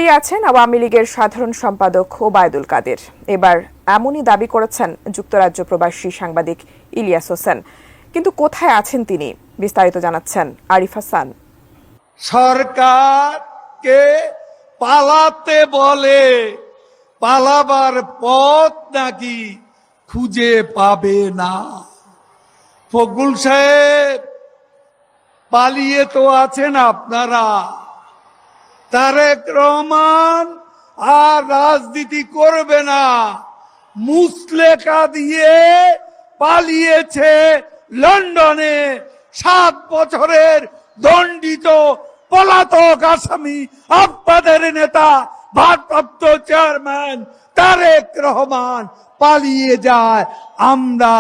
জেলেই আছেন আওয়ামী লীগের সাধারণ সম্পাদক ওবায়দুল কাদের। এবার এমনই দাবি করেছেন যুক্তরাজ্য প্রবাসী সাংবাদিক ইলিয়াস হোসেন। কিন্তু কোথায় আছেন তিনি, বিস্তারিত জানাচ্ছেন আরিফ হাসান। সরকারকে পালাতে বলে পালাবার পথ নাকি খুঁজে পাবে না। ফখরুল সাহেব পালিয়ে তো আছেন আপনারা। তারেক রহমান আর রাজনীতি করবে না, মুসলেকা দিয়ে পালিয়েছে লন্ডনে। 7 বছরের দণ্ডিত পলাতক আসামি আপনাদের নেতা ভারপ্রাপ্ত চেয়ারম্যান তারেক রহমান পালিয়ে যায়। আমরা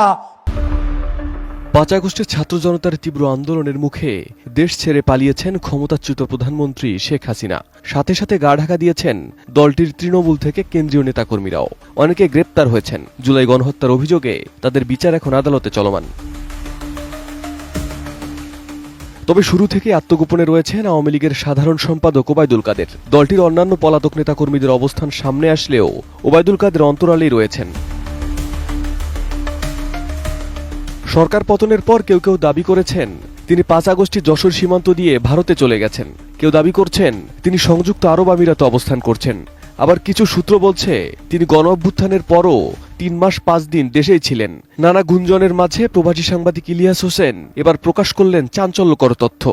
5 আগস্টের ছাত্র জনতার তীব্র আন্দোলনের মুখে দেশ ছেড়ে পালিয়েছেন ক্ষমতাচ্যুত প্রধানমন্ত্রী শেখ হাসিনা। সাথে সাথে গা ঢাকা দিয়েছেন দলটির তৃণমূল থেকে কেন্দ্রীয় নেতাকর্মীরাও। অনেকে গ্রেপ্তার হয়েছেন। জুলাই গণহত্যার অভিযোগে তাদের বিচার এখন আদালতে চলমান। তবে শুরু থেকে আত্মগোপনে রয়েছেন আওয়ামী লীগের সাধারণ সম্পাদক ওবায়দুল কাদের। দলটির অন্যান্য পলাতক নেতাকর্মীদের অবস্থান সামনে আসলেও ওবায়দুল কাদের অন্তরালেই রয়েছেন। সরকার পতনের পর কেউ কেউ দাবি করেছেন তিনি 5 আগস্টে যশোর সীমান্ত দিয়ে ভারতে চলে গেছেন। কেউ দাবি করছেন তিনি সংযুক্ত আরব আমিরাতে অবস্থান করছেন। আবার কিছু সূত্র বলছে তিনি গণ অভ্যুত্থানের পরও 3 মাস 5 দিন দেশেই ছিলেন। নানা গুঞ্জনের মাঝে প্রবাসী সাংবাদিক ইলিয়াস হোসেন এবার প্রকাশ করলেন চাঞ্চল্যকর তথ্য।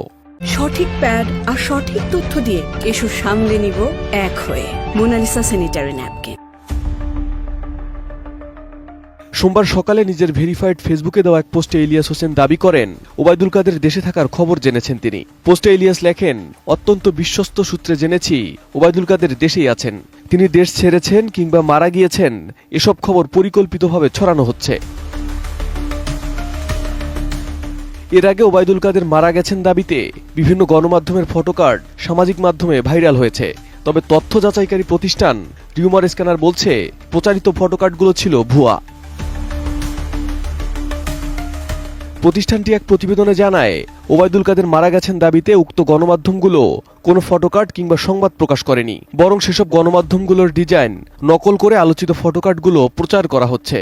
সঠিক প্যাড আর সঠিক তথ্য দিয়ে এসব সামলে নিব এক হয়ে। Monalisa sanitary napkin. সোমবার সকালে নিজের ভেরিফাইড ফেসবুকে দেওয়া এক পোস্টে ইলিয়াস হোসেন দাবি করেন ওবায়দুল কাদের দেশে থাকার খবর জেনেছেন তিনি। পোস্টে ইলিয়াস লেখেন, অত্যন্ত বিশ্বস্ত সূত্রে জেনেছি ওবায়দুল কাদের দেশেই আছেন। তিনি দেশ ছেড়েছেন কিংবা মারা গিয়েছেন এসব খবর পরিকল্পিতভাবে ছড়ানো হচ্ছে। এর আগে ওবায়দুল কাদের মারা গেছেন দাবিতে বিভিন্ন গণমাধ্যমের ফটোকার্ড সামাজিক মাধ্যমে ভাইরাল হয়েছে। তবে তথ্য যাচাইকারী প্রতিষ্ঠান রিউমার স্ক্যানার বলছে প্রচারিত ফটোকার্ডগুলো ছিল ভুয়া। প্রতিষ্ঠানটি এক প্রতিবেদনে জানায় ওবায়দুল কাদের মারা গেছেন দাবিতে উক্ত গণমাধ্যমগুলো কোনো ফটোকার্ড কিংবা সংবাদ প্রকাশ করেনি, বরং সেসব গণমাধ্যমগুলোর ডিজাইন নকল করে আলোচিত ফটোকার্ডগুলো প্রচার করা হচ্ছে।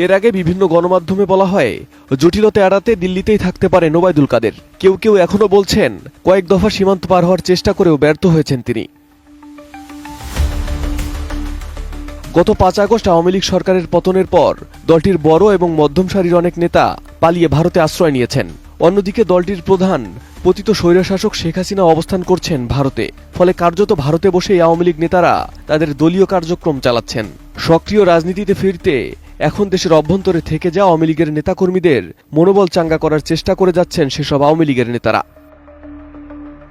এর আগে বিভিন্ন গণমাধ্যমে বলা হয় জটিলতা এড়াতে দিল্লিতেই থাকতে পারেন ওবায়দুল কাদের। কেউ কেউ এখনো বলছেন কয়েক দফা সীমান্ত পার হওয়ার চেষ্টা করেও ব্যর্থ হয়েছেন তিনি। গত 5 আগস্ট আওয়ামী লীগ সরকারের পতনের পর দলটির বড় এবং মধ্যম সারির অনেক নেতা পালিয়ে ভারতে আশ্রয় নিয়েছেন। অন্যদিকে দলটির প্রধান পতিত স্বৈরশাসক শেখ হাসিনা অবস্থান করছেন ভারতে। ফলে কার্যত ভারতে বসেই আওয়ামী লীগ নেতারা তাদের দলীয় কার্যক্রম চালাচ্ছেন। সক্রিয় রাজনীতিতে ফিরতে এখন দেশের অভ্যন্তরে থেকে যাওয়া আওয়ামী লীগের নেতাকর্মীদের মনোবল চাঙ্গা করার চেষ্টা করে যাচ্ছেন সেসব আওয়ামী লীগের নেতারা।